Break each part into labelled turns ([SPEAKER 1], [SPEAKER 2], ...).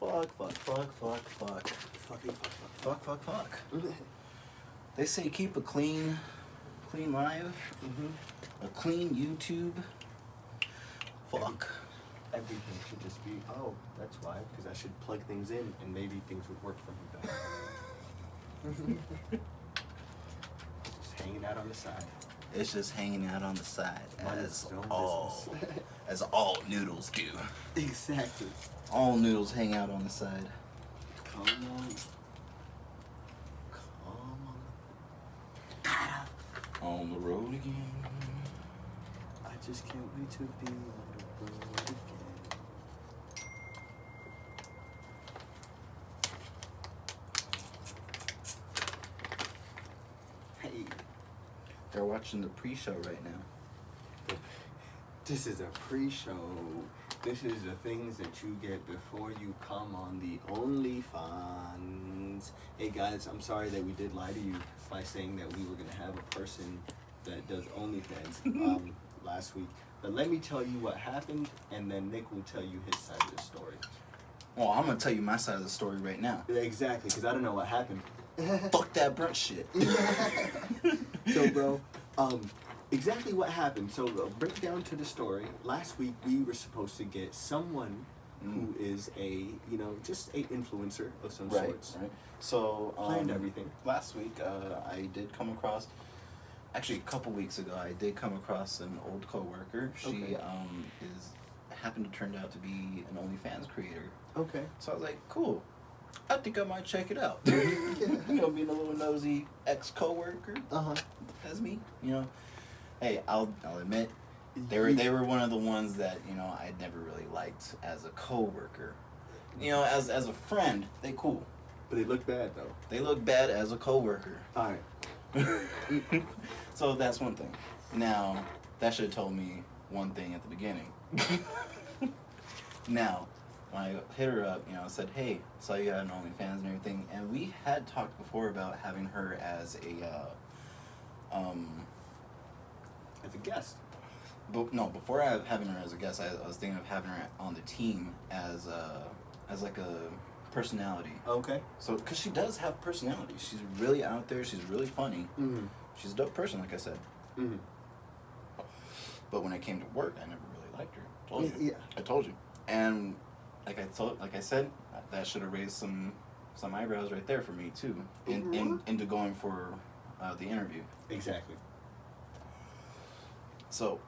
[SPEAKER 1] Fuck. They say keep a clean live, a clean YouTube. Fuck.
[SPEAKER 2] Everything should just be, oh, that's why, because I should plug things in and maybe things would work for me better. Just hanging out on the side.
[SPEAKER 1] It's just hanging out on the side,
[SPEAKER 2] Mind
[SPEAKER 1] as
[SPEAKER 2] its own
[SPEAKER 1] all
[SPEAKER 2] business.
[SPEAKER 1] as all noodles do.
[SPEAKER 2] Exactly.
[SPEAKER 1] All noodles hang out on the side.
[SPEAKER 2] Come on.
[SPEAKER 1] On the road again.
[SPEAKER 2] I just can't wait to be on the road again. Hey,
[SPEAKER 1] They're watching the pre-show right now.
[SPEAKER 2] this is a pre-show. This is the things that you get before you come on the OnlyFans. Hey guys, I'm sorry that we did lie to you by saying that we were gonna have a person that does OnlyFans last week. But let me tell you what happened, and then Nick will tell you his side of the story.
[SPEAKER 1] Well, I'm gonna tell you my side of the story right now.
[SPEAKER 2] Exactly, because I don't know what happened.
[SPEAKER 1] Fuck that brunch shit.
[SPEAKER 2] So, bro, exactly what happened. So, break down to the story. Last week, we were supposed to get someone who is a, just a influencer of some sorts.
[SPEAKER 1] Right. So,
[SPEAKER 2] Planned everything.
[SPEAKER 1] Last week, I did come across, actually a couple weeks ago, I did come across an old coworker. She
[SPEAKER 2] Okay.
[SPEAKER 1] happened to turn out to be an OnlyFans creator.
[SPEAKER 2] Okay.
[SPEAKER 1] So I was like, cool. I think I might check it out. Being a little nosy ex-coworker.
[SPEAKER 2] Uh-huh.
[SPEAKER 1] That's me. Hey, I'll admit, they were one of the ones that I never really liked as a coworker. As a friend, they cool.
[SPEAKER 2] But it looked bad, though.
[SPEAKER 1] They look bad as a coworker.
[SPEAKER 2] All right.
[SPEAKER 1] So that's one thing. Now, that should have told me one thing at the beginning. Now, when I hit her up, I said, hey, saw you had an OnlyFans and everything, and we had talked before about having her as
[SPEAKER 2] As a guest.
[SPEAKER 1] but no, before having her as a guest, I was thinking of having her on the team as like a personality.
[SPEAKER 2] Okay.
[SPEAKER 1] So, because she does have personality. She's really out there. She's really funny.
[SPEAKER 2] Mm-hmm.
[SPEAKER 1] She's a dope person, like I said.
[SPEAKER 2] Mm-hmm.
[SPEAKER 1] But when it came to work, I never really liked her. Told you.
[SPEAKER 2] Yeah.
[SPEAKER 1] I told you. And like I said, that should have raised some eyebrows right there for me too, into going for the interview.
[SPEAKER 2] Exactly.
[SPEAKER 1] So,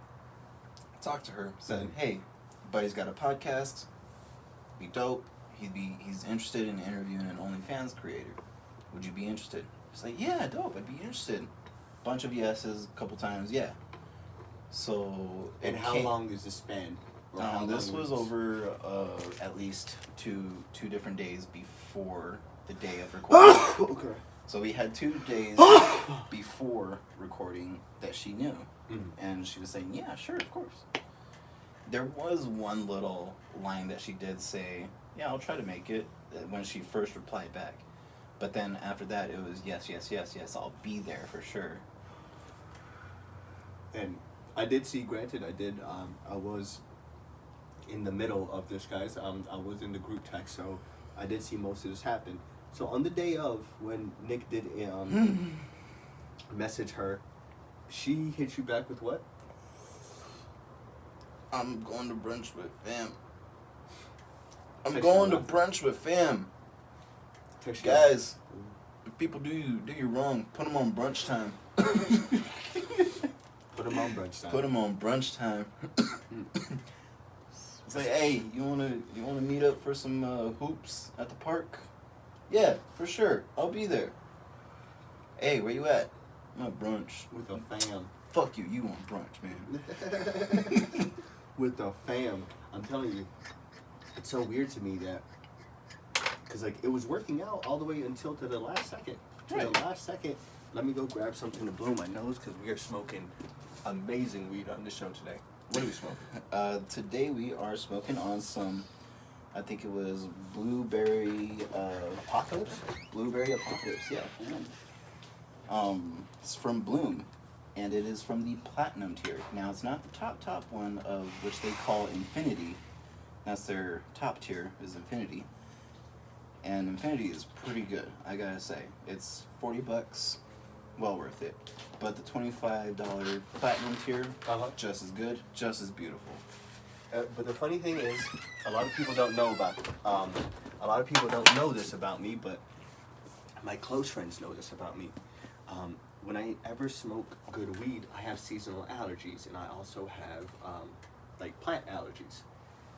[SPEAKER 1] talked to her. Said, hey, buddy's got a podcast. Be dope. He's interested in interviewing an OnlyFans creator. Would you be interested? She's like, yeah, dope. I'd be interested. Bunch of yeses, a couple times, yeah. So.
[SPEAKER 2] And how long is the span?
[SPEAKER 1] This was over at least two different days before the day of recording.
[SPEAKER 2] Okay.
[SPEAKER 1] So we had 2 days before recording that she knew. And she was saying, yeah, sure, of course. There was one little line that she did say, yeah, I'll try to make it, when she first replied back. But then after that, it was yes, I'll be there for sure.
[SPEAKER 2] And I did see, granted, I was in the middle of this, guys. I was in the group text, so I did see most of this happen. So on the day of, when Nick did message her, she hit you back with what?
[SPEAKER 1] I'm going to brunch with fam.
[SPEAKER 2] Text you.
[SPEAKER 1] Guys, if people do you wrong, put them on brunch time.
[SPEAKER 2] Put them on brunch time.
[SPEAKER 1] Put them on brunch time. It's like, hey, you wanna meet up for some hoops at the park? Yeah, for sure. I'll be there. Hey, where you at? I'm at brunch.
[SPEAKER 2] With a fam.
[SPEAKER 1] Fuck you. You want brunch, man?
[SPEAKER 2] With the fam. I'm telling you, it's so weird to me that, because it was working out all the way until to the last second.
[SPEAKER 1] Right.
[SPEAKER 2] The last second, let me go grab something to blow my nose, because we are smoking amazing weed on this show today. What are we smoking?
[SPEAKER 1] Today we are smoking on some, I think it was Blueberry Apocalypse. Blueberry Apocalypse, yeah. It's from Bloom, and it is from the Platinum tier. Now, it's not the top one, of which they call Infinity. That's their top tier, is Infinity. And Infinity is pretty good, I gotta say. It's $40, well worth it. But the $25 platinum tier, just as good, just as beautiful.
[SPEAKER 2] But the funny thing is, a lot of people don't know this about me, but my close friends know this about me. When I ever smoke good weed, I have seasonal allergies, and I also have like plant allergies.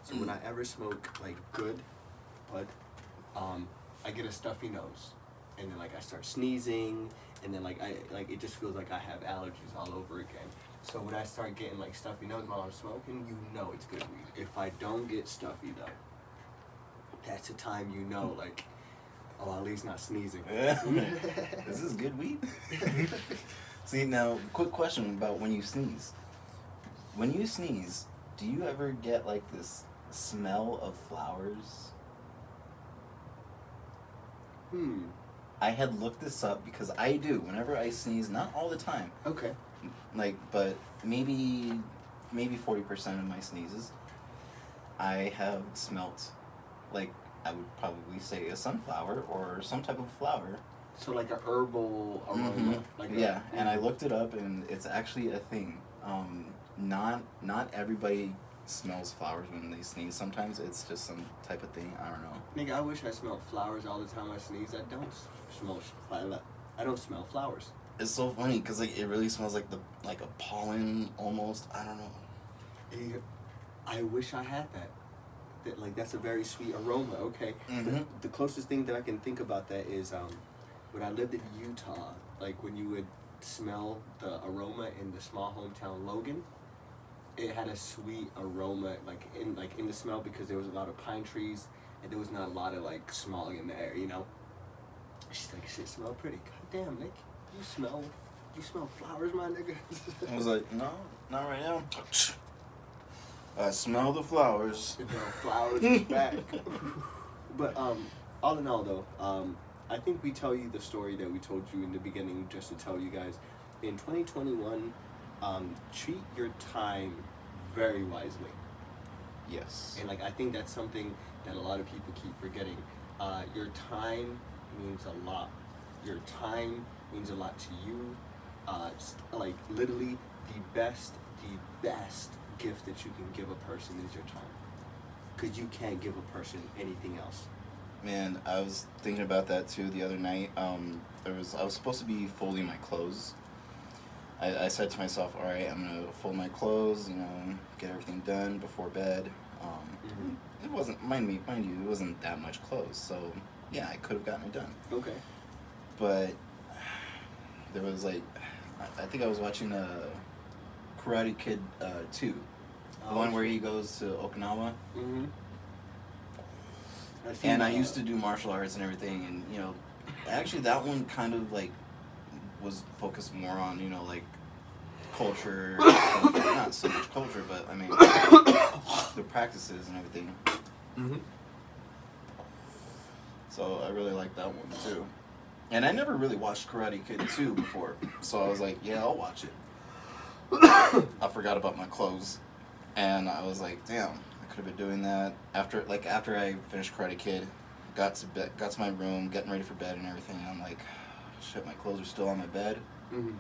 [SPEAKER 2] So when I ever smoke like good bud, I get a stuffy nose, and then like I start sneezing, and then like it just feels like I have allergies all over again. So when I start getting like stuffy nose while I'm smoking, you know it's good weed. If I don't get stuffy though, that's the time you know like, oh, at least not sneezing.
[SPEAKER 1] This is good weed. See, now, quick question about when you sneeze. When you sneeze, do you ever get like this smell of flowers? I had looked this up because I do. Whenever I sneeze, not all the time.
[SPEAKER 2] Okay.
[SPEAKER 1] Like, but maybe 40% of my sneezes, I have smelt, like, I would probably say a sunflower or some type of flower.
[SPEAKER 2] So like a herbal aroma. Like
[SPEAKER 1] yeah, and I looked it up, and it's actually a thing. Not everybody smells flowers when they sneeze. Sometimes it's just some type of thing. I don't know.
[SPEAKER 2] Nigga, I wish I smelled flowers all the time I sneeze. I don't smell flowers.
[SPEAKER 1] It's so funny because like it really smells like a pollen almost. I don't know.
[SPEAKER 2] I wish I had that. Like that's a very sweet aroma. Okay.
[SPEAKER 1] Mm-hmm.
[SPEAKER 2] The closest thing that I can think about that is when I lived in Utah. Like when you would smell the aroma in the small hometown Logan, it had a sweet aroma like in the smell because there was a lot of pine trees and there was not a lot of like smog in the air. You know. She's like, shit smell pretty. God damn, Nick. You smell flowers, my nigga?
[SPEAKER 1] I was like, no, not right now. I smell the flowers.
[SPEAKER 2] The flowers is back. But all in all though, I think we tell you the story that we told you in the beginning just to tell you guys. In 2021, treat your time very wisely.
[SPEAKER 1] Yes.
[SPEAKER 2] And like I think that's something that a lot of people keep forgetting. Your time means a lot. Your time means a lot to you. Like literally the best gift that you can give a person is your time. Because you can't give a person anything else.
[SPEAKER 1] Man, I was thinking about that too the other night. I was supposed to be folding my clothes. I said to myself, all right, I'm gonna fold my clothes, get everything done before bed. It wasn't, mind you, it wasn't that much clothes, so yeah, I could have gotten it done.
[SPEAKER 2] Okay.
[SPEAKER 1] But there was like, I think I was watching Karate Kid 2, the one where he goes to Okinawa.
[SPEAKER 2] Mm-hmm.
[SPEAKER 1] And I used to do martial arts and everything, and actually that one kind of like was focused more on like culture, not so much culture, but I mean the practices and everything.
[SPEAKER 2] Mm-hmm.
[SPEAKER 1] So I really like that one too. And I never really watched Karate Kid 2 before, so I was like, yeah, I'll watch it. I forgot about my clothes, and I was like, damn, I could have been doing that. After I finished Karate Kid, got to my room, getting ready for bed and everything, and I'm like, shit, my clothes are still on my bed.
[SPEAKER 2] Mm-hmm.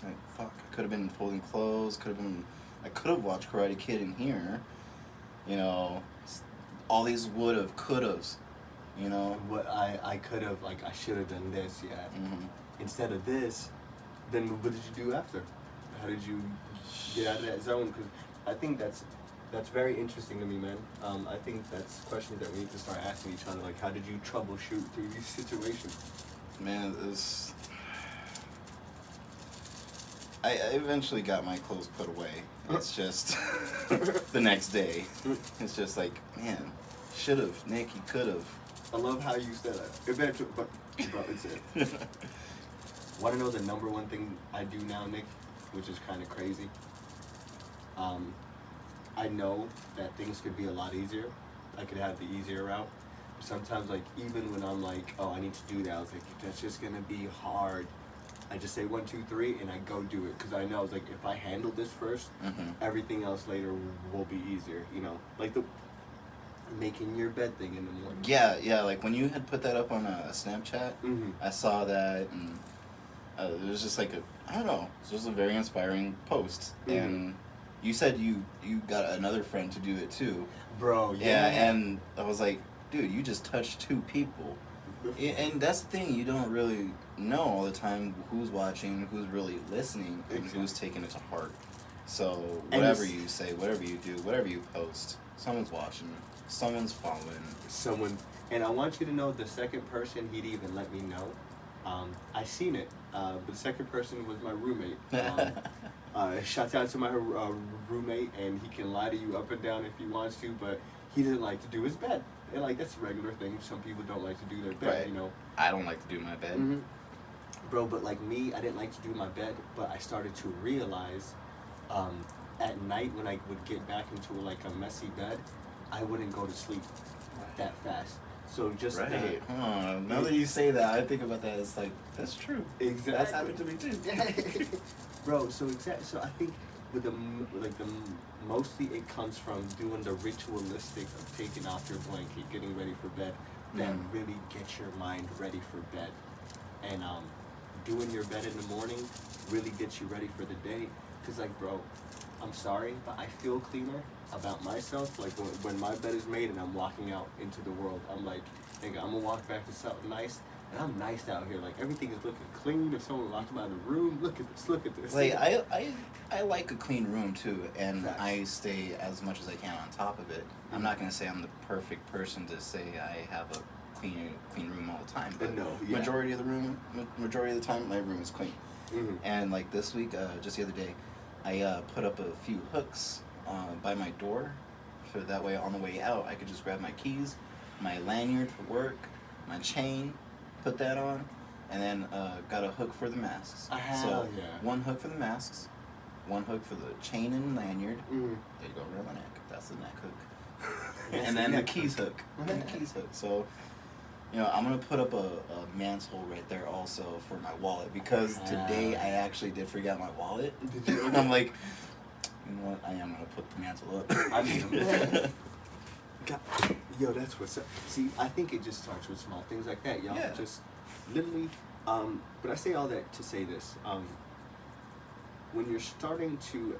[SPEAKER 1] Like, fuck, I could have been folding clothes, I could have watched Karate Kid in here, all these would've, could'ves,
[SPEAKER 2] What I could have, like, I should have done this, yeah.
[SPEAKER 1] Mm-hmm.
[SPEAKER 2] Instead of this, then what did you do after? How did you get out of that zone? Because I think that's very interesting to me, man. I think that's questions that we need to start asking each other, like, how did you troubleshoot through these situations?
[SPEAKER 1] Man, I eventually got my clothes put away. It's just the next day. It's just like, man, should've, Nick, you could've.
[SPEAKER 2] I love how you said that. Eventually, but it's it. Want to know the number one thing I do now, Nick, which is kind of crazy? I know that things could be a lot easier. I could have the easier route. Sometimes, like, even when I'm like, oh, I need to do that, I was like, that's just going to be hard. I just say 1, 2, 3, and I go do it. Because I know, like, if I handle this first, everything else later will be easier, Like, making your bed thing in the morning.
[SPEAKER 1] Yeah, like when you had put that up on a Snapchat,
[SPEAKER 2] Mm-hmm.
[SPEAKER 1] I saw that, and it was just like I don't know, it was just a very inspiring post.
[SPEAKER 2] Mhm.
[SPEAKER 1] And you said you got another friend to do it too.
[SPEAKER 2] Bro,
[SPEAKER 1] Yeah, and I was like, dude, you just touched 2 people. And that's the thing, you don't really know all the time who's watching, who's really listening, and who's taking it to heart. So whatever you say, whatever you do, whatever you post, someone's watching, someone's following.
[SPEAKER 2] Someone, and I want you to know the second person he'd even let me know. I seen it, but the second person was my roommate. Shouts out to my roommate, and he can lie to you up and down if he wants to, but he doesn't like to do his bed. And like that's a regular thing. Some people don't like to do their bed,
[SPEAKER 1] Right.
[SPEAKER 2] you know.
[SPEAKER 1] I don't like to do my bed.
[SPEAKER 2] Mm-hmm. Bro, but like me, I didn't like to do my bed, but I started to realize at night when I would get back into like a messy bed, I wouldn't go to sleep that fast. So just
[SPEAKER 1] Right. Now that you say that, I think about that. It's like that's true.
[SPEAKER 2] Exactly.
[SPEAKER 1] That's happened to me too.
[SPEAKER 2] Bro, so So I think with mostly it comes from doing the ritualistic of taking off your blanket, getting ready for bed. That really gets your mind ready for bed, and doing your bed in the morning really gets you ready for the day. Cause like, bro, I'm sorry, but I feel cleaner about myself. Like when my bed is made and I'm walking out into the world, I'm like, nigga, I'm gonna walk back to something nice. And I'm nice out here. Like everything is looking clean. If someone locked me out of the room, look at this. Look at this.
[SPEAKER 1] Like I like a clean room too, and
[SPEAKER 2] Facts.
[SPEAKER 1] I stay as much as I can on top of it. I'm not gonna say I'm the perfect person to say I have a clean room all the time, but
[SPEAKER 2] No, yeah.
[SPEAKER 1] majority of the time, my room is clean.
[SPEAKER 2] Mm-hmm.
[SPEAKER 1] And like this week, just the other day, I put up a few hooks by my door, so that way on the way out I could just grab my keys, my lanyard for work, my chain, put that on, and then got a hook for the masks.
[SPEAKER 2] Hell yeah.
[SPEAKER 1] One hook for the masks, one hook for the chain and lanyard.
[SPEAKER 2] Mm-hmm.
[SPEAKER 1] There you go, around the neck. That's the neck hook.
[SPEAKER 2] That's
[SPEAKER 1] And
[SPEAKER 2] the
[SPEAKER 1] then the
[SPEAKER 2] neck
[SPEAKER 1] keys hook. And the keys hook. So, I'm gonna put up a mantle right there also for my wallet, because today I actually did forget my wallet.
[SPEAKER 2] Did you?
[SPEAKER 1] And I'm like, you know what? I am gonna put the mantle up.
[SPEAKER 2] I mean, yo, that's what's up. See, I think it just starts with small things like that, y'all.
[SPEAKER 1] Yeah.
[SPEAKER 2] Just literally. But I say all that to say this. When you're starting to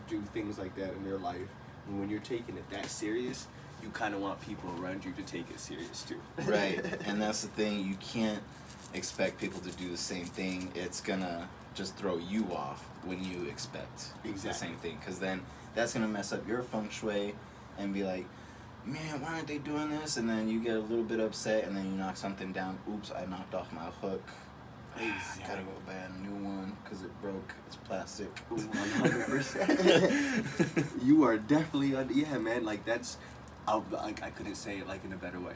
[SPEAKER 2] do things like that in your life, and when you're taking it that serious, you kind of want people around you to take it serious too.
[SPEAKER 1] Right. And that's the thing. You can't expect people to do the same thing. It's gonna just throw you off when you expect the
[SPEAKER 2] Exactly.
[SPEAKER 1] same thing, because then that's gonna mess up your feng shui and be like, man, why aren't they doing this? And then you get a little bit upset, and then you knock something down. Oops, I knocked off my hook.
[SPEAKER 2] Exactly.
[SPEAKER 1] Gotta go buy a new one because it broke. It's plastic.
[SPEAKER 2] 100%. You are definitely yeah, man. Like that's, I couldn't say it like in a better way.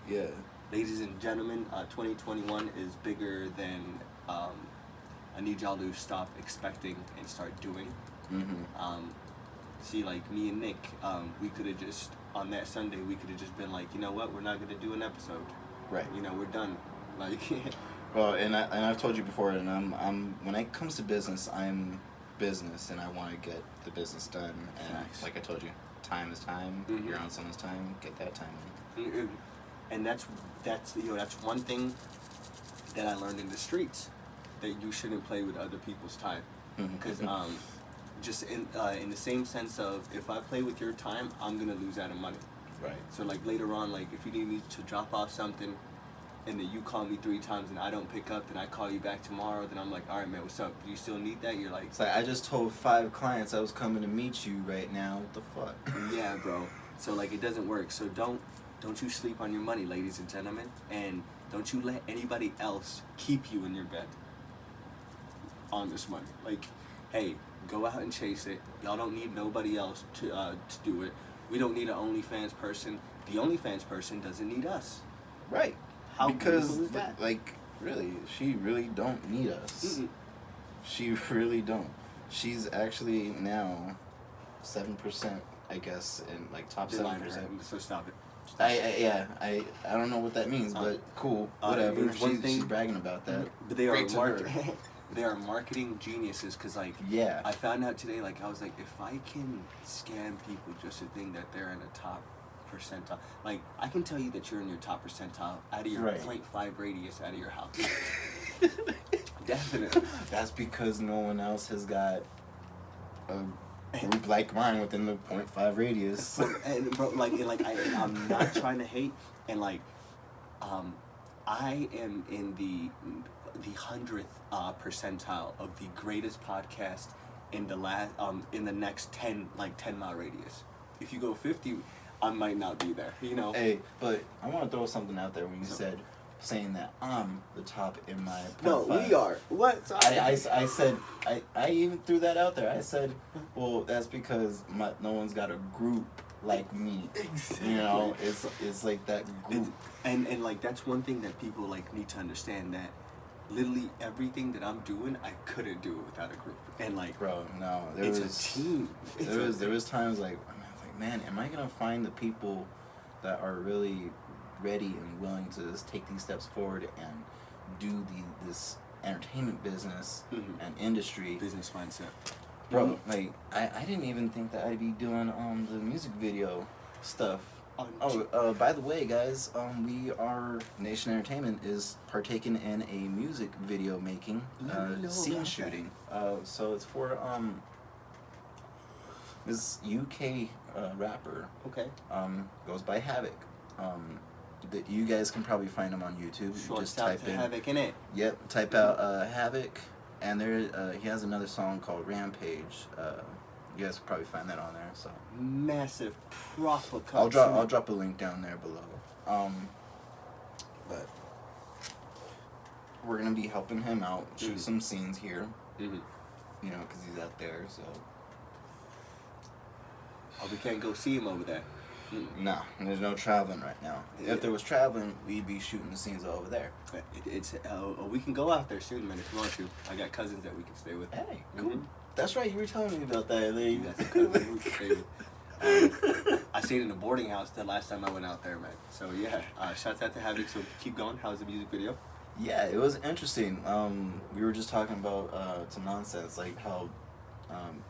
[SPEAKER 1] Yeah.
[SPEAKER 2] Ladies and gentlemen, 2021 is bigger than. I need y'all to stop expecting and start doing.
[SPEAKER 1] Mm-hmm.
[SPEAKER 2] See, like me and Nick, we could have just on that Sunday we could have just been like, you know what, we're not gonna do an episode.
[SPEAKER 1] Right.
[SPEAKER 2] You know, we're done. Like.
[SPEAKER 1] Well, and I've told you before, and I'm when it comes to business, I'm business, and I want to get the business done. And
[SPEAKER 2] Facts.
[SPEAKER 1] like I told you, time is time.
[SPEAKER 2] Mhm.
[SPEAKER 1] You're on someone's time. Get that time in.
[SPEAKER 2] And that's one thing that I learned in the streets, that you shouldn't play with other people's time, because just in the same sense of, if I play with your time, I'm gonna lose out on money.
[SPEAKER 1] Right.
[SPEAKER 2] So like later on, like if you need me to drop off something, and then you call me 3 times and I don't pick up, then I call you back tomorrow, then I'm like, all right, man, what's up? Do you still need that? You're like,
[SPEAKER 1] It's like, I just told 5 clients I was coming to meet you right now. What the fuck?
[SPEAKER 2] yeah, bro. So like it doesn't work. So don't you sleep on your money, ladies and gentlemen, and don't you let anybody else keep you in your bed on this money. Like, hey, go out and chase it. Y'all don't need nobody else to do it. We don't need an OnlyFans person. The OnlyFans person doesn't need us.
[SPEAKER 1] Right.
[SPEAKER 2] How
[SPEAKER 1] because
[SPEAKER 2] beautiful is that?
[SPEAKER 1] like really, she really don't need us.
[SPEAKER 2] Mm-mm.
[SPEAKER 1] She really don't. She's actually now 7%, I guess, in like top
[SPEAKER 2] They lied to
[SPEAKER 1] 7%.
[SPEAKER 2] her, so stop it.
[SPEAKER 1] I don't know what that means, but cool,
[SPEAKER 2] it
[SPEAKER 1] whatever.
[SPEAKER 2] means one
[SPEAKER 1] She's
[SPEAKER 2] thing-
[SPEAKER 1] bragging about that.
[SPEAKER 2] But they
[SPEAKER 1] Great to
[SPEAKER 2] are
[SPEAKER 1] her.
[SPEAKER 2] they are marketing geniuses, because like
[SPEAKER 1] Yeah.
[SPEAKER 2] I found out today, like I was like, if I can scam people just to think that they're in a top percentile. Like, I can tell you that you're in your top percentile out of your
[SPEAKER 1] Right.
[SPEAKER 2] 0.5 radius out of your house. Definitely.
[SPEAKER 1] That's because no one else has got a group like mine within the 0.5 radius.
[SPEAKER 2] And bro, I'm not trying to hate, and like, I am in the 100th percentile of the greatest podcast in the next 10 mile radius. If you go 50, I might not be there. You know.
[SPEAKER 1] Hey, but I want to throw something out there when you said saying that I'm the top in my 0.5.
[SPEAKER 2] No, we are. What? Sorry.
[SPEAKER 1] I said I even threw that out there. I said, well, that's because no one's got a group like me.
[SPEAKER 2] Exactly.
[SPEAKER 1] You know, it's like that group.
[SPEAKER 2] And like, that's one thing that people like need to understand, that literally everything that I'm doing, I couldn't do it without a group. And like,
[SPEAKER 1] Bro, no,
[SPEAKER 2] it's a team.
[SPEAKER 1] There was times like, I was like, man, am I gonna find the people that are really ready and willing to just take these steps forward and do this entertainment business and industry
[SPEAKER 2] business mindset.
[SPEAKER 1] Bro, like I didn't even think that I'd be doing the music video stuff. By the way, guys, Nation Entertainment is partaking in a music video making scene shooting. So it's for this UK rapper.
[SPEAKER 2] Okay.
[SPEAKER 1] Goes by Havoc. That you guys can probably find him on YouTube.
[SPEAKER 2] Just type in Havoc in it.
[SPEAKER 1] Yep, type out Havoc, and there he has another song called Rampage. You guys can probably find that on there. So
[SPEAKER 2] massive, proper.
[SPEAKER 1] I'll drop a link down there below. But we're gonna be helping him out, shoot some scenes here. You know, because he's out there. So
[SPEAKER 2] we can't go see him over there.
[SPEAKER 1] No, there's no traveling right now. Yeah. If there was traveling, we'd be shooting the scenes over there.
[SPEAKER 2] We can go out there soon, man, if you want to. I got cousins that we can stay with.
[SPEAKER 1] Hey, cool. That's right, you were telling me about that.
[SPEAKER 2] You got some cousins we can stay with. I stayed in a boarding house the last time I went out there, man. So yeah, shouts out to Havoc. So keep going. How's the music video?
[SPEAKER 1] Yeah, it was interesting. We were just talking about some nonsense, like how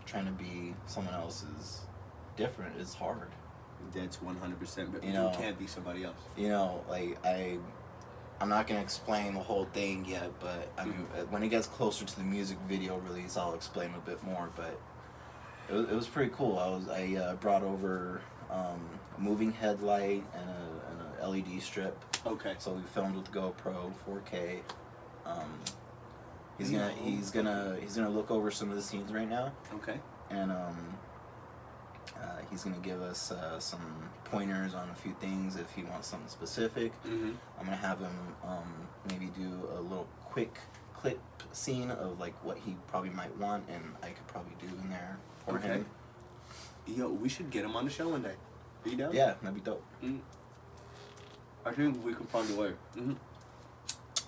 [SPEAKER 1] trying to be someone else is different is hard.
[SPEAKER 2] That's 100%. But
[SPEAKER 1] you
[SPEAKER 2] can't be somebody else.
[SPEAKER 1] You know, like I'm not gonna explain the whole thing yet, but I mean, when it gets closer to the music video release, I'll explain a bit more. But it was pretty cool. I brought over a moving headlight and a LED strip.
[SPEAKER 2] Okay.
[SPEAKER 1] So we filmed with GoPro 4K. He's gonna look over some of the scenes right now.
[SPEAKER 2] Okay.
[SPEAKER 1] And he's gonna give us some pointers on a few things if he wants something specific. I'm gonna have him maybe do a little quick clip scene of like what he probably might want, and I could probably do in there for him.
[SPEAKER 2] Yo, we should get him on the show one day. Are you down?
[SPEAKER 1] Yeah, that'd be dope.
[SPEAKER 2] I think we can find a way.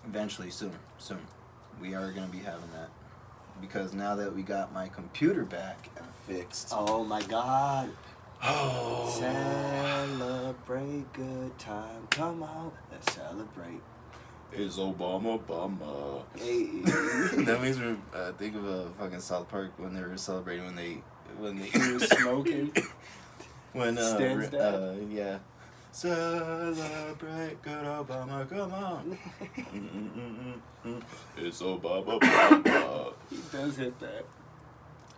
[SPEAKER 1] Eventually, soon. We are gonna be having that. Because now that we got my computer back and fixed.
[SPEAKER 2] Oh my God.
[SPEAKER 1] Oh.
[SPEAKER 2] Celebrate good time. Come on, let's celebrate.
[SPEAKER 1] It's Obama.
[SPEAKER 2] Hey.
[SPEAKER 1] That makes me think of a fucking South Park when they were celebrating when they
[SPEAKER 2] He was smoking.
[SPEAKER 1] Stands down. Yeah. Celebrate good Obama, come on. It's Obama.
[SPEAKER 2] He does hit that.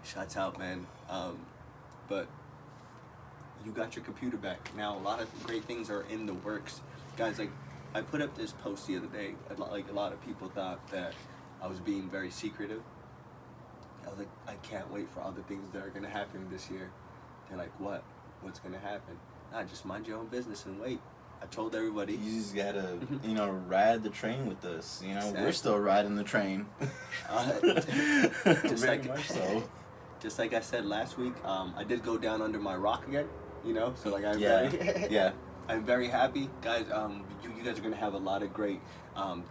[SPEAKER 2] Shouts out, man. But you got your computer back. Now, a lot of great things are in the works. Guys, like, I put up this post the other day. Like, a lot of people thought that I was being very secretive. I was like, I can't wait for other things that are going to happen this year. They're like, what? What's going to happen? Nah, just mind your own business and wait. I told everybody.
[SPEAKER 1] You just gotta, ride the train with us.
[SPEAKER 2] Exactly.
[SPEAKER 1] We're still riding the train.
[SPEAKER 2] Just
[SPEAKER 1] Very
[SPEAKER 2] like
[SPEAKER 1] much so.
[SPEAKER 2] Just like I said last week, I did go down under my rock again. So like
[SPEAKER 1] Yeah.
[SPEAKER 2] I'm very happy, guys. You guys are gonna have a lot of great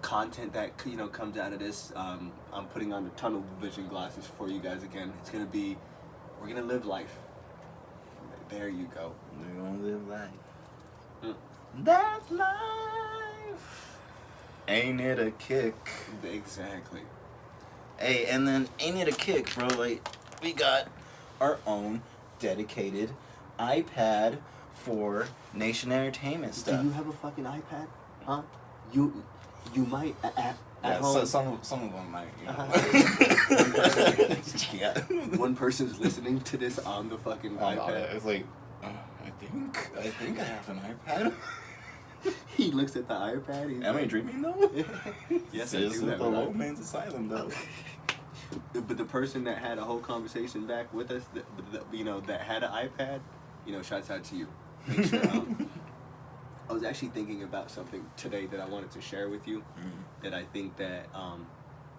[SPEAKER 2] content that comes out of this. I'm putting on the tunnel vision glasses for you guys again. We're gonna live life. There you go.
[SPEAKER 1] We're gonna live life. That's life. Ain't it a kick?
[SPEAKER 2] Exactly.
[SPEAKER 1] Hey, and then ain't it a kick, bro? Like, we got our own dedicated iPad for Nation Entertainment
[SPEAKER 2] Do
[SPEAKER 1] stuff.
[SPEAKER 2] you have a fucking iPad? Huh? You might at
[SPEAKER 1] Yeah,
[SPEAKER 2] home.
[SPEAKER 1] some of them might. You know. Yeah.
[SPEAKER 2] One person's listening to this on the fucking iPad.
[SPEAKER 1] It's like, I think I have an iPad.
[SPEAKER 2] He looks at the iPad. He's
[SPEAKER 1] Am I
[SPEAKER 2] like,
[SPEAKER 1] dreaming though?
[SPEAKER 2] Yes,
[SPEAKER 1] This
[SPEAKER 2] I
[SPEAKER 1] is
[SPEAKER 2] do
[SPEAKER 1] the
[SPEAKER 2] have an
[SPEAKER 1] low
[SPEAKER 2] iPad.
[SPEAKER 1] man's asylum though.
[SPEAKER 2] But the person that had a whole conversation back with us, that had an iPad, shouts out to you. Make sure, I was actually thinking about something today that I wanted to share with you that I think that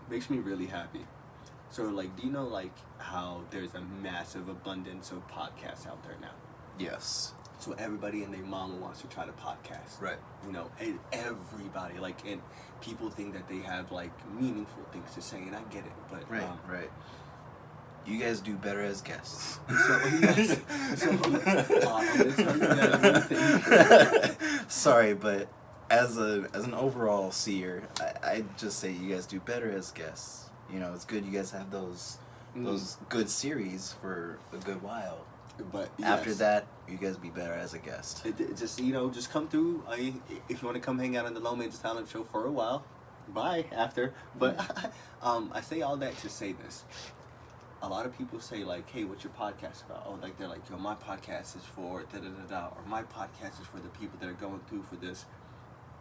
[SPEAKER 2] makes me really happy. So, like, do you know, like, how there's a massive abundance of podcasts out there now?
[SPEAKER 1] Yes.
[SPEAKER 2] So everybody and their mama wants to try to podcast.
[SPEAKER 1] Right.
[SPEAKER 2] And everybody, like, and people think that they have, like, meaningful things to say, and I get it, but...
[SPEAKER 1] Right. You guys do better as guests.
[SPEAKER 2] I'm gonna tell you that one thing.
[SPEAKER 1] Sorry, but as an overall seer, I just say you guys do better as guests. It's good you guys have those good series for a good while.
[SPEAKER 2] But
[SPEAKER 1] After
[SPEAKER 2] yes.
[SPEAKER 1] that, you guys be better as a guest.
[SPEAKER 2] Just come through. If you want to come hang out on the Low Man's Talent Show for a while, bye after. But I say all that to say this. A lot of people say, like, hey, what's your podcast about? Oh, like, they're like, yo, my podcast is for da-da-da-da, or my podcast is for the people that are going through for this.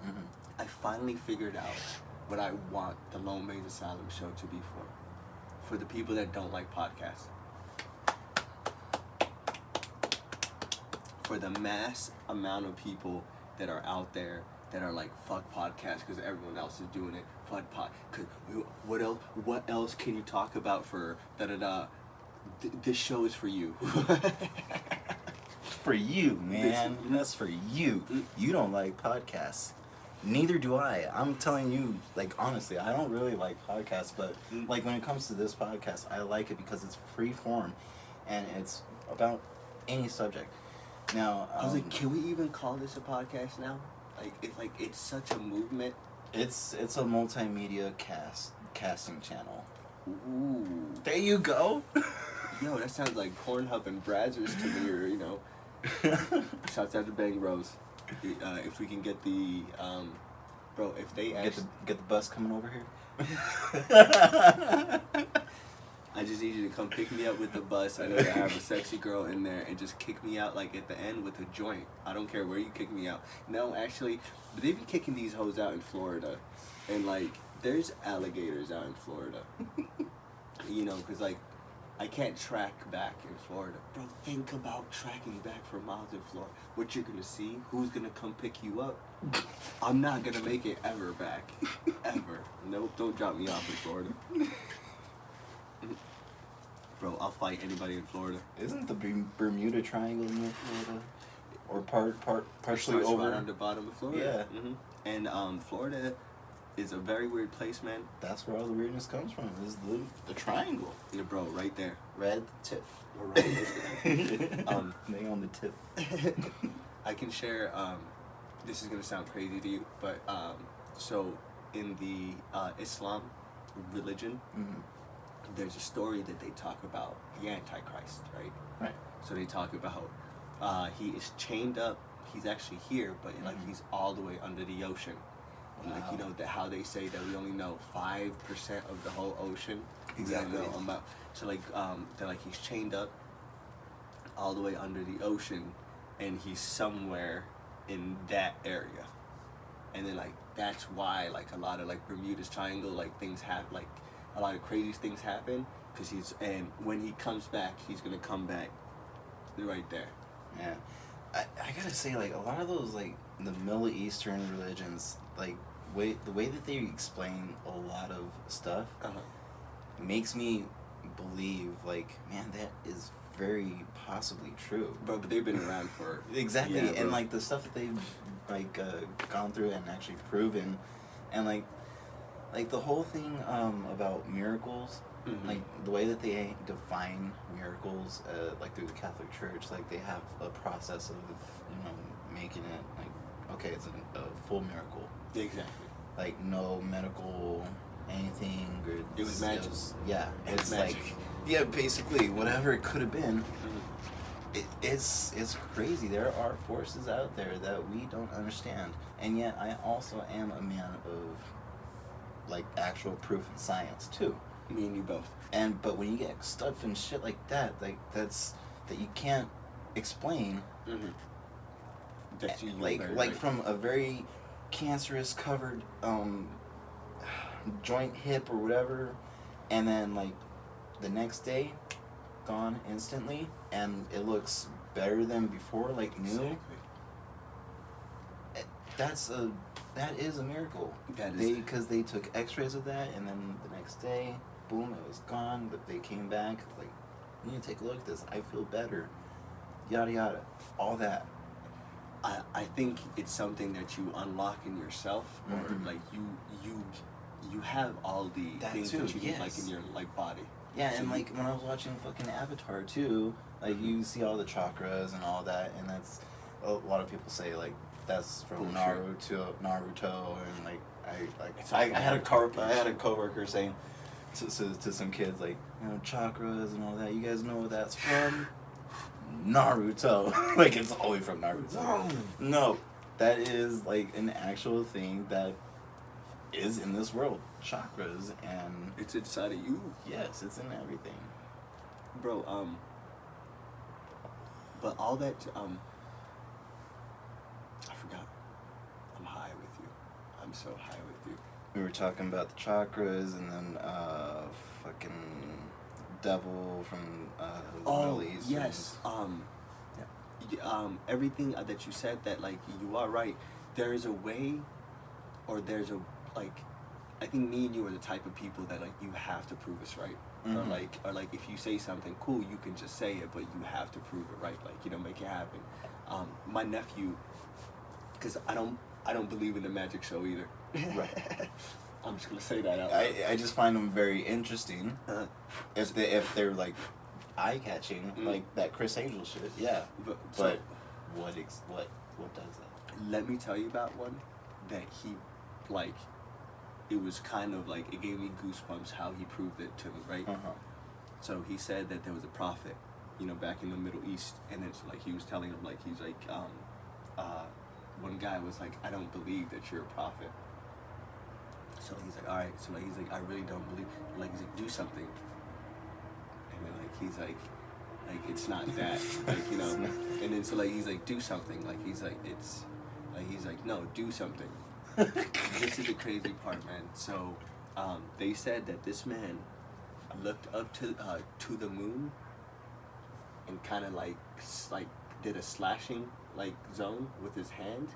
[SPEAKER 1] Mm-hmm.
[SPEAKER 2] I finally figured out what I want the Lone Man's Asylum show to be for. For the people that don't like podcasts. For the mass amount of people that are out there that are like, fuck podcasts because everyone else is doing it. Fuck pod. Cause what else can you talk about for da-da-da? This show is for you.
[SPEAKER 1] For you, man. That's for you. You don't like podcasts. Neither do I. I'm telling you, like, honestly, I don't really like podcasts, but, like, when it comes to this podcast, I like it because it's free form, and it's about any subject. Now,
[SPEAKER 2] I was like, can we even call this a podcast now? It's such a movement.
[SPEAKER 1] it's a multimedia casting channel.
[SPEAKER 2] Ooh.
[SPEAKER 1] There you go.
[SPEAKER 2] Yo, that sounds like Pornhub and Brazzers to me, or, Shouts out to Bang Bros. If we can get the, bro, if they
[SPEAKER 1] get the bus coming over here.
[SPEAKER 2] I just need you to come pick me up with the bus. I need to have a sexy girl in there and just kick me out, like, at the end with a joint. I don't care where you kick me out. No, actually, but they be kicking these hoes out in Florida. And, like, there's alligators out in Florida. Because, like, I can't track back in Florida. Bro, think about tracking back for miles in Florida. What you're going to see, who's going to come pick you up. I'm not going to make it ever back. Ever. Nope, don't drop me off in Florida. Bro, I'll fight anybody in Florida.
[SPEAKER 1] Isn't the Bermuda Triangle near Florida? Or partially
[SPEAKER 2] Starts
[SPEAKER 1] over?
[SPEAKER 2] right on the bottom of Florida.
[SPEAKER 1] Yeah.
[SPEAKER 2] Mm-hmm. And Florida is a very weird place, man.
[SPEAKER 1] That's where all the weirdness comes from. Is the triangle.
[SPEAKER 2] Yeah, bro, right there.
[SPEAKER 1] Red tip.
[SPEAKER 2] Right.
[SPEAKER 1] They on the tip.
[SPEAKER 2] I can share. This is gonna sound crazy to you, but so in the Islam religion, there's a story that they talk about the Antichrist, right?
[SPEAKER 1] Right.
[SPEAKER 2] So they talk about he is chained up. He's actually here, but like he's all the way under the ocean. And like that how they say that we only know 5% of the whole ocean.
[SPEAKER 1] Exactly.
[SPEAKER 2] So like they're like he's chained up all the way under the ocean, and he's somewhere in that area. And then like that's why like a lot of like Bermuda's Triangle like things happen, like a lot of crazy things happen, because and when he comes back, he's gonna come back right there.
[SPEAKER 1] Yeah. I gotta say, like, a lot of those, like, the Middle Eastern religions, like, the way that they explain a lot of stuff makes me believe, like, man, that is very possibly true.
[SPEAKER 2] But they've been around for...
[SPEAKER 1] Exactly,
[SPEAKER 2] Yeah,
[SPEAKER 1] and, like, the stuff that they've, like, gone through and actually proven, and, like the whole thing about miracles, like, the way that they define miracles, like, through the Catholic Church, like, they have a process of, making it, like, okay, it's a full miracle.
[SPEAKER 2] Exactly.
[SPEAKER 1] Like, no medical anything. Or
[SPEAKER 2] It was magic.
[SPEAKER 1] Yeah.
[SPEAKER 2] It's magic.
[SPEAKER 1] Like, yeah, basically, whatever it could have been, It's crazy. There are forces out there that we don't understand, and yet I also am a man of like actual proof and science too.
[SPEAKER 2] Me and you both.
[SPEAKER 1] But when you get stuff and shit like that, like that you can't explain.
[SPEAKER 2] Mm-hmm. That's
[SPEAKER 1] Like from a very cancerous covered joint hip or whatever, and then like the next day gone instantly, and it looks better than before, like new.
[SPEAKER 2] Exactly.
[SPEAKER 1] That is a miracle.
[SPEAKER 2] That is
[SPEAKER 1] because they took X-rays of that, and then the next day, boom, it was gone. But they came back like, you need to take a look at this. I feel better. Yada yada, all that.
[SPEAKER 2] I think it's something that you unlock in yourself, or
[SPEAKER 1] Mhm.
[SPEAKER 2] like you have all the
[SPEAKER 1] That
[SPEAKER 2] things
[SPEAKER 1] too,
[SPEAKER 2] that you need, like
[SPEAKER 1] yes.
[SPEAKER 2] in your like body.
[SPEAKER 1] Yeah,
[SPEAKER 2] So
[SPEAKER 1] and
[SPEAKER 2] you-
[SPEAKER 1] like when I was watching fucking Avatar too, like you see all the chakras and all that, and that's a lot of people say like that's from
[SPEAKER 2] Bullshit.
[SPEAKER 1] Naruto, and like
[SPEAKER 2] It's
[SPEAKER 1] I
[SPEAKER 2] all
[SPEAKER 1] had a
[SPEAKER 2] from
[SPEAKER 1] I had a coworker saying to some kids like, you know, chakras and all that. You guys know where that's from? Naruto. Like it's always from Naruto. No, that is like an actual thing that is in this world. Chakras, and
[SPEAKER 2] It's inside of you,
[SPEAKER 1] yes, it's in everything.
[SPEAKER 2] bro. But all that I forgot. I'm high with you. I'm so high with you.
[SPEAKER 1] We were talking about the chakras, and then fucking devil from the Middle East.
[SPEAKER 2] Yes. Everything that you said, that like you are right. There is a way, or there's a like. I think me and you are the type of people that like you have to prove us right, or
[SPEAKER 1] Mhm.
[SPEAKER 2] like if you say something cool, you can just say it, but you have to prove it right. Like, you know, make it happen. My nephew, because I don't believe in the magic show either.
[SPEAKER 1] Right.
[SPEAKER 2] I'm just gonna say that out loud.
[SPEAKER 1] I just find them very interesting.
[SPEAKER 2] Uh,
[SPEAKER 1] If they're like eye catching, like that Chris Angel shit. Yeah.
[SPEAKER 2] but
[SPEAKER 1] But what does that?
[SPEAKER 2] let me tell you about one that he, like, it was kind of like, it gave me goosebumps how he proved it to me, right? So he said that there was a prophet, you know, back in the Middle East, and it's like he was telling him, like, he's like, one guy was like, I don't believe that you're a prophet. So he's like, all right. So like, he's like, I really don't believe. Like, he's like, do something. And then like he's like it's not that, like, you know. And then so like he's like, do something. Like he's like, it's like he's like, no, do something. This is the crazy part, man. So they said that this man looked up to the moon and kind of like did a slashing like zone with his hand,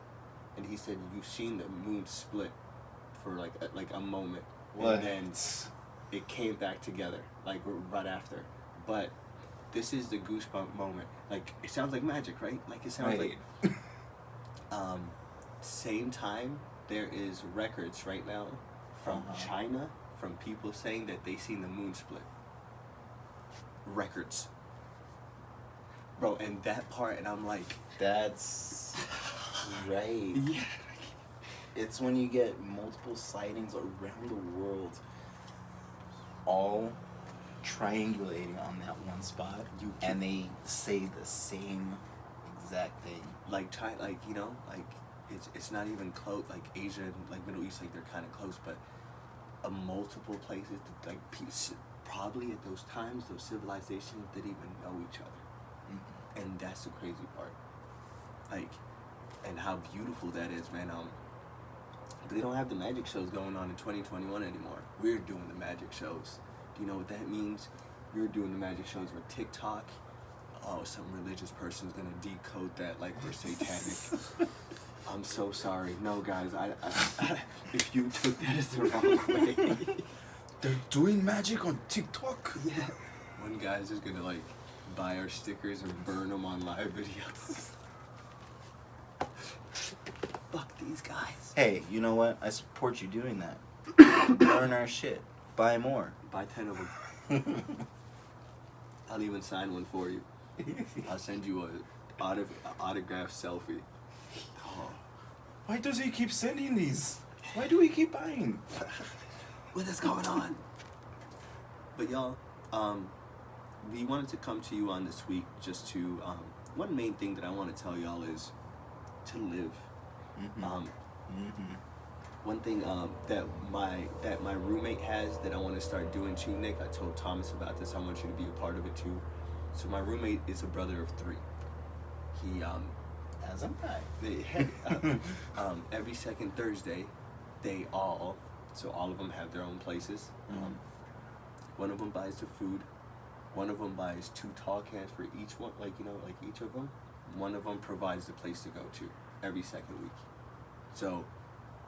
[SPEAKER 2] and he said, you've seen the moon split for like a moment,
[SPEAKER 1] What?
[SPEAKER 2] and then it came back together like right after. But this is the goosebump moment. Like, it sounds like magic, right? Like, it sounds
[SPEAKER 1] Right.
[SPEAKER 2] like same time there is records right now from China, from people saying that they seen the moon split. Records, bro. And that part, and I'm like,
[SPEAKER 1] That's right.
[SPEAKER 2] yeah.
[SPEAKER 1] It's when you get multiple sightings around the world, all triangulating on that one spot, and they say the same exact thing.
[SPEAKER 2] Like China, like, you know, like it's not even close. Like Asia, and like Middle East, like they're kind of close, but multiple places, like probably at those times, those civilizations didn't even know each other, and that's the crazy part. Like, and how beautiful that is, man. They don't have the magic shows going on in 2021 anymore. We're doing the magic shows. Do you know what that means? You're doing the magic shows with TikTok. Oh, some religious person's gonna decode that like we're satanic. I'm so sorry. No, guys, I if you took that as the wrong way.
[SPEAKER 1] They're doing magic on TikTok?
[SPEAKER 2] Yeah. One guy's just gonna like buy our stickers and burn them on live videos. Fuck these guys.
[SPEAKER 1] Hey, you know what? I support you doing that. Burn our shit. Buy more.
[SPEAKER 2] Buy 10 of them. I'll even sign one for you. I'll send you a autographed selfie. Oh.
[SPEAKER 1] Why does he keep sending these? Why do we keep buying?
[SPEAKER 2] What is going on? But y'all, we wanted to come to you on this week just to one main thing that I want to tell y'all is to live. One thing that my roommate has that I want to start doing too, Nick. I told Thomas about this. I want you to be a part of it too. So my roommate is a brother of 3. He
[SPEAKER 1] As am I.
[SPEAKER 2] every second Thursday, all of them have their own places. One of them buys the food. One of them buys 2 tall cans for each one, like each of them. One of them provides the place to go to every second week. So,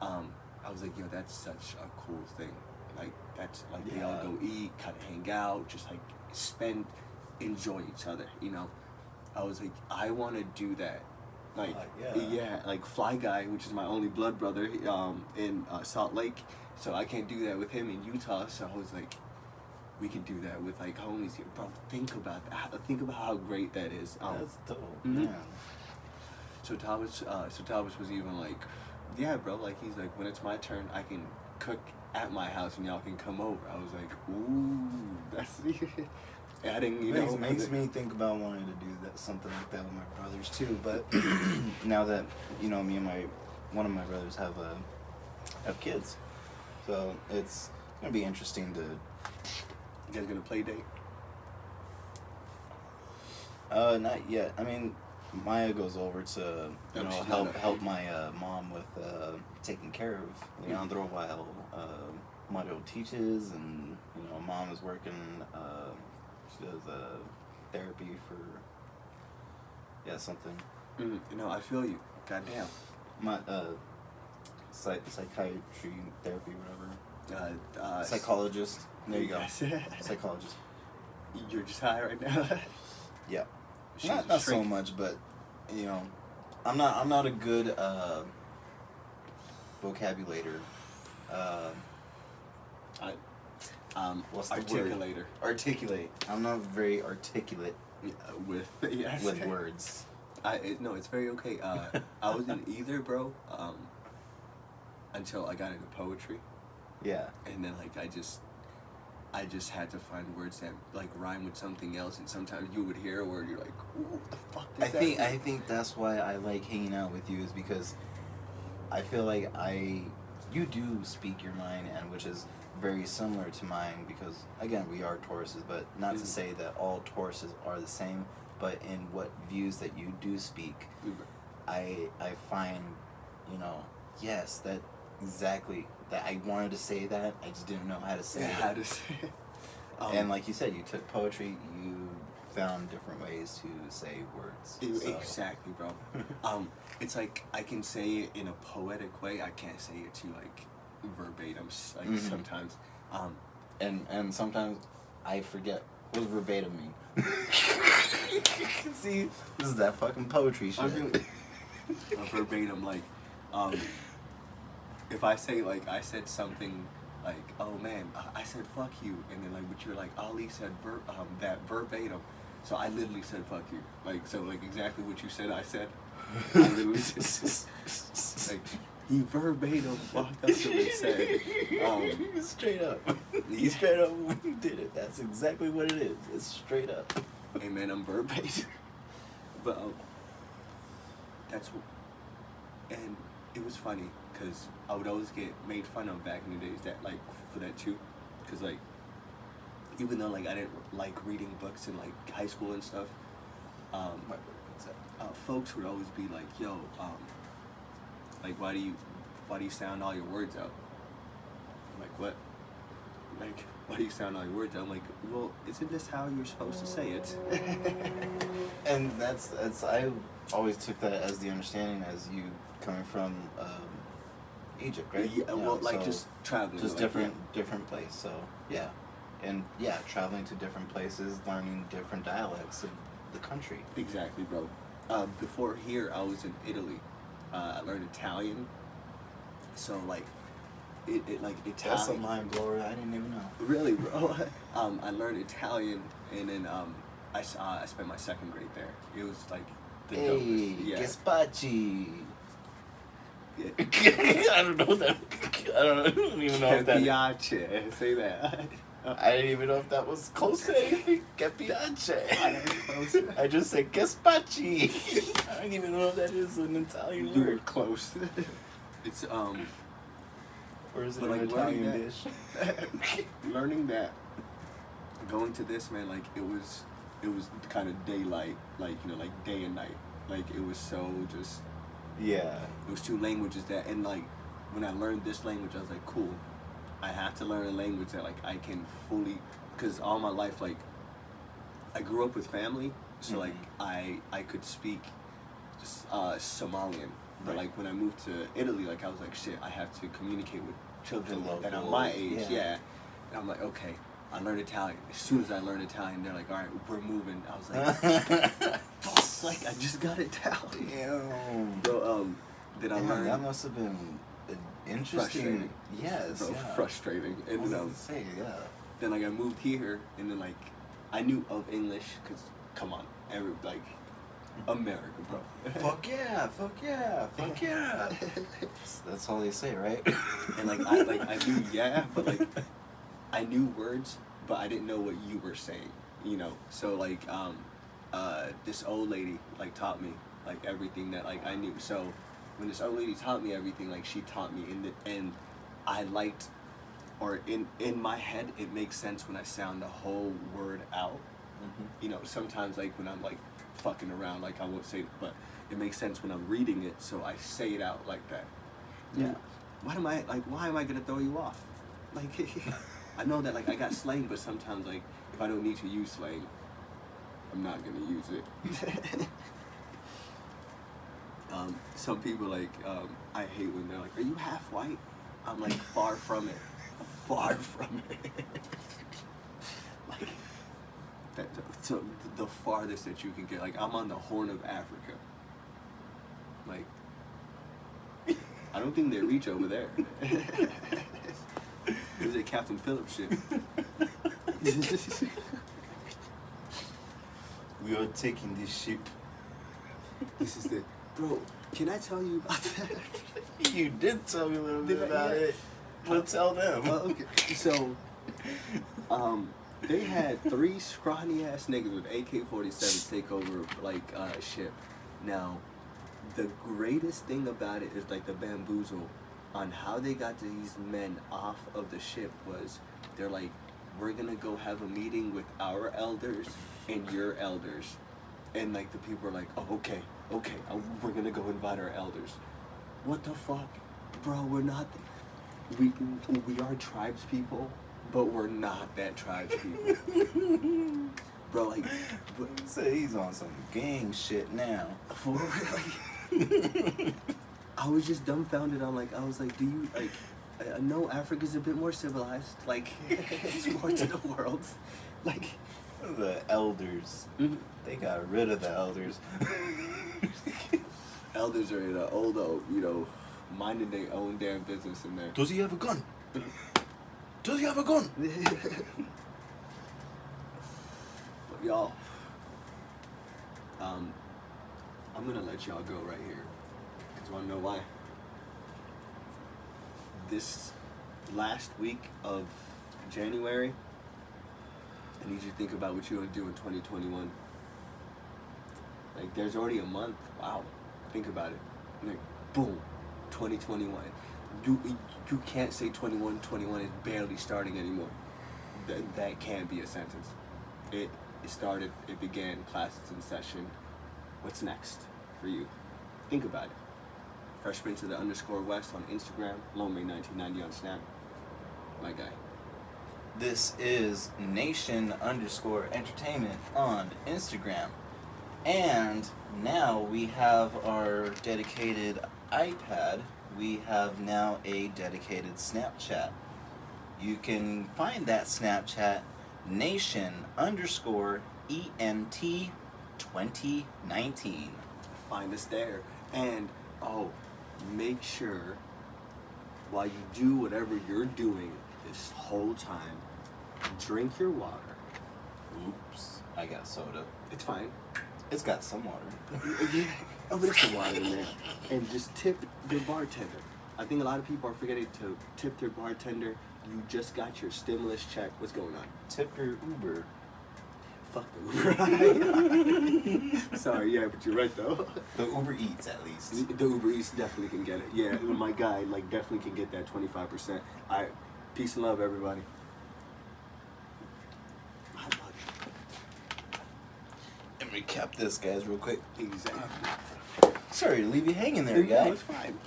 [SPEAKER 2] I was like, yo, that's such a cool thing. Like, that's like they all go eat, kind of hang out, just like enjoy each other, you know? I was like, I want to do that. Like, like Fly Guy, which is my only blood brother, in Salt Lake. So I can't do that with him in Utah. So I was like, we can do that with like homies here, bro. Think about that. Think about how great that is.
[SPEAKER 1] That's dope.
[SPEAKER 2] Yeah. So Thomas was even like, yeah, bro. Like he's like, when it's my turn, I can cook at my house and y'all can come over. I was like, ooh, that's adding,
[SPEAKER 1] makes me think about wanting to do something like that with my brothers too. But now that me and one of my brothers have kids, so it's gonna be interesting to.
[SPEAKER 2] You guys gonna play date?
[SPEAKER 1] Not yet. I mean, Maya goes over to help my mom with taking care of Leandro while Mario teaches, and mom is working. She does therapy for something.
[SPEAKER 2] I feel you. Goddamn.
[SPEAKER 1] My psychiatry therapy, whatever. Psychologist. There you go. Psychologist.
[SPEAKER 2] You're just high right now.
[SPEAKER 1] Yeah. Not so much, but I'm not a good vocabulator. What's the
[SPEAKER 2] articulator.
[SPEAKER 1] Word? Articulate. I'm not very articulate
[SPEAKER 2] with
[SPEAKER 1] words.
[SPEAKER 2] It's very okay. I wasn't either, bro. Until I got into poetry.
[SPEAKER 1] Yeah.
[SPEAKER 2] And then I just had to find words that like rhyme with something else, and sometimes you would hear a word, you're like, ooh, what the fuck does that mean?
[SPEAKER 1] I think that's why I like hanging out with you, is because I feel like you do speak your mind, and which is very similar to mine, because again, we are Tauruses, but not to say that all Tauruses are the same, but in what views that you do speak, I find, yes, that exactly. That I wanted to say that, I just didn't know how to say it. And like you said, you took poetry, you found different ways to say words.
[SPEAKER 2] Exactly, bro. It's like I can say it in a poetic way. I can't say it to like verbatim. Like sometimes.
[SPEAKER 1] And sometimes I forget what does verbatim mean. See, this is that fucking poetry shit.
[SPEAKER 2] Verbatim, like, if I say, like, I said something, like, oh, man, I said fuck you, and then, like, but you're like, Ali said that verbatim, so I literally said fuck you. Like, so, like, exactly what you said, I said. I literally said, like, he verbatim walked up to me and said,
[SPEAKER 1] straight up. He straight up did it. That's exactly what it is. It's straight up.
[SPEAKER 2] Hey, man, I'm verbatim. But, that's what, and it was funny, because I would always get made fun of back in the days that, like, for that too, because, like, even though, like, I didn't like reading books in, like, high school and stuff, folks would always be like, yo, like, why do you sound all your words out? I'm like, what? Like, why do you sound all your words out? I'm like, well, isn't this how you're supposed to say it?
[SPEAKER 1] And that's I always took that as the understanding as you coming from Egypt, right?
[SPEAKER 2] Yeah, well, like, so just traveling.
[SPEAKER 1] Just different place, so, yeah. And, yeah, traveling to different places, learning different dialects of the country.
[SPEAKER 2] Exactly, bro. Before here, I was in Italy. I learned Italian. So, like, it like, Italian.
[SPEAKER 1] That's a mind blower. I didn't even know.
[SPEAKER 2] Really, bro? I learned Italian, and then I spent my second grade there. It was, like, the dopest. Yeah.
[SPEAKER 1] Gazpachi.
[SPEAKER 2] Yeah.
[SPEAKER 1] I don't know that. I don't even know if that.
[SPEAKER 2] Piace. Say that.
[SPEAKER 1] I didn't even know if that was close to anything. Que piace.
[SPEAKER 2] Close.
[SPEAKER 1] I just said que spacci. I don't even know if that is an Italian
[SPEAKER 2] You were
[SPEAKER 1] word.
[SPEAKER 2] close. It's
[SPEAKER 1] Or is it
[SPEAKER 2] But,
[SPEAKER 1] an
[SPEAKER 2] like,
[SPEAKER 1] Italian
[SPEAKER 2] learning
[SPEAKER 1] dish?
[SPEAKER 2] learning that, going to this, man, like it was kind of daylight, like, you know, like day and night. Like it was so just,
[SPEAKER 1] Yeah.
[SPEAKER 2] it was two languages that, and like when I learned this language, I was like, cool, I have to learn a language that like I can fully, because all my life, like I grew up with family, so like I could speak just Somalian, but
[SPEAKER 1] Right.
[SPEAKER 2] like when I moved to Italy, like I was like, shit, I have to communicate with children
[SPEAKER 1] The
[SPEAKER 2] that are
[SPEAKER 1] locals,
[SPEAKER 2] my age,
[SPEAKER 1] yeah.
[SPEAKER 2] yeah. And I'm like, okay, I learned Italian. As soon as I learned Italian, they're like, all right, we're moving. I was like, fuck, like I just got it down.
[SPEAKER 1] Damn.
[SPEAKER 2] So then I
[SPEAKER 1] Damn,
[SPEAKER 2] learned.
[SPEAKER 1] that must have been an interesting.
[SPEAKER 2] Frustrating.
[SPEAKER 1] Yes.
[SPEAKER 2] So
[SPEAKER 1] Yeah.
[SPEAKER 2] frustrating,
[SPEAKER 1] I
[SPEAKER 2] and
[SPEAKER 1] was
[SPEAKER 2] then
[SPEAKER 1] gonna say, yeah.
[SPEAKER 2] then like I moved here, and then like I knew of English, cause come on, every like America, bro.
[SPEAKER 1] Fuck yeah! Fuck yeah! Fuck yeah! That's all they say, right?
[SPEAKER 2] And like I knew but like I knew words, but I didn't know what you were saying, you know. So like this old lady like taught me like everything that like I knew. So when this old lady taught me everything, like she taught me and I liked, or in my head it makes sense when I sound the whole word out. You know, sometimes like when I'm like fucking around, like I won't say it, but it makes sense when I'm reading it, so I say it out like that.
[SPEAKER 1] Yeah.
[SPEAKER 2] Why am I gonna throw you off? Like I know that like I got slang, but sometimes like if I don't need to use slang, I'm not gonna use it. Some people like I hate when they're like, "Are you half white?" I'm like, far from it, far from it. Like that, so the farthest that you can get. Like I'm on the Horn of Africa. Like I don't think they reach over there. It was a Captain Phillips shit.
[SPEAKER 1] We are taking this ship.
[SPEAKER 2] This is the bro. Can I tell you about that?
[SPEAKER 1] You did tell me a little bit
[SPEAKER 2] Did I?
[SPEAKER 1] about
[SPEAKER 2] Yeah.
[SPEAKER 1] it. But tell them.
[SPEAKER 2] Okay. So, they had 3 scrawny ass niggas with AK-47s take over like a ship. Now, the greatest thing about it is like the bamboozle on how they got these men off of the ship was they're like, we're gonna go have a meeting with our elders and your elders, and like the people are like, oh okay, we're gonna go invite our elders. What the fuck, bro? We're not. We are tribes people, but we're not that tribes people. Bro, like,
[SPEAKER 1] Say he's on some gang shit now.
[SPEAKER 2] for real, like, I was just dumbfounded. I was like, do you, like, I know Africa's a bit more civilized, like, it's more to the world, like,
[SPEAKER 1] The elders. They got rid of the elders.
[SPEAKER 2] elders are in an old, you know, minding their own damn business in there.
[SPEAKER 1] Does he have a gun? Does he have a gun?
[SPEAKER 2] But y'all, I'm gonna let y'all go right here. Cause you wanna know why? This last week of January, I need you to think about what you're gonna do in 2021. Like, there's already a month. Wow, think about it. Like, boom, 2021. You can't say 21 is barely starting anymore. That can't be a sentence. It started, it began, classes in session. What's next for you? Think about it. Freshman to the _West on Instagram, LoneMay1990 on Snap. My guy.
[SPEAKER 1] This is Nation_Entertainment on Instagram. And now we have our dedicated iPad. We have now a dedicated Snapchat. You can find that Snapchat Nation_ENT2019.
[SPEAKER 2] Find us there. And, make sure while you do whatever you're doing this whole time, drink your water.
[SPEAKER 1] Oops, I got soda.
[SPEAKER 2] It's fine.
[SPEAKER 1] It's got some water.
[SPEAKER 2] Yeah. Oh, but it's the water in there. And just tip your bartender. I think a lot of people are forgetting to tip their bartender. You just got your stimulus check. What's going on?
[SPEAKER 1] Tip your Uber.
[SPEAKER 2] Fuck the Uber. Sorry, yeah, but you're right though.
[SPEAKER 1] The Uber Eats, at least.
[SPEAKER 2] The Uber Eats definitely can get it. Yeah, my guy like definitely can get that 25%. All right, peace and love, everybody.
[SPEAKER 1] And recap this, guys, real quick.
[SPEAKER 2] Exactly.
[SPEAKER 1] Sorry to leave you hanging there,
[SPEAKER 2] No,
[SPEAKER 1] guys.
[SPEAKER 2] it's fine.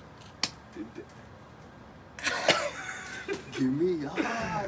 [SPEAKER 2] Give me a high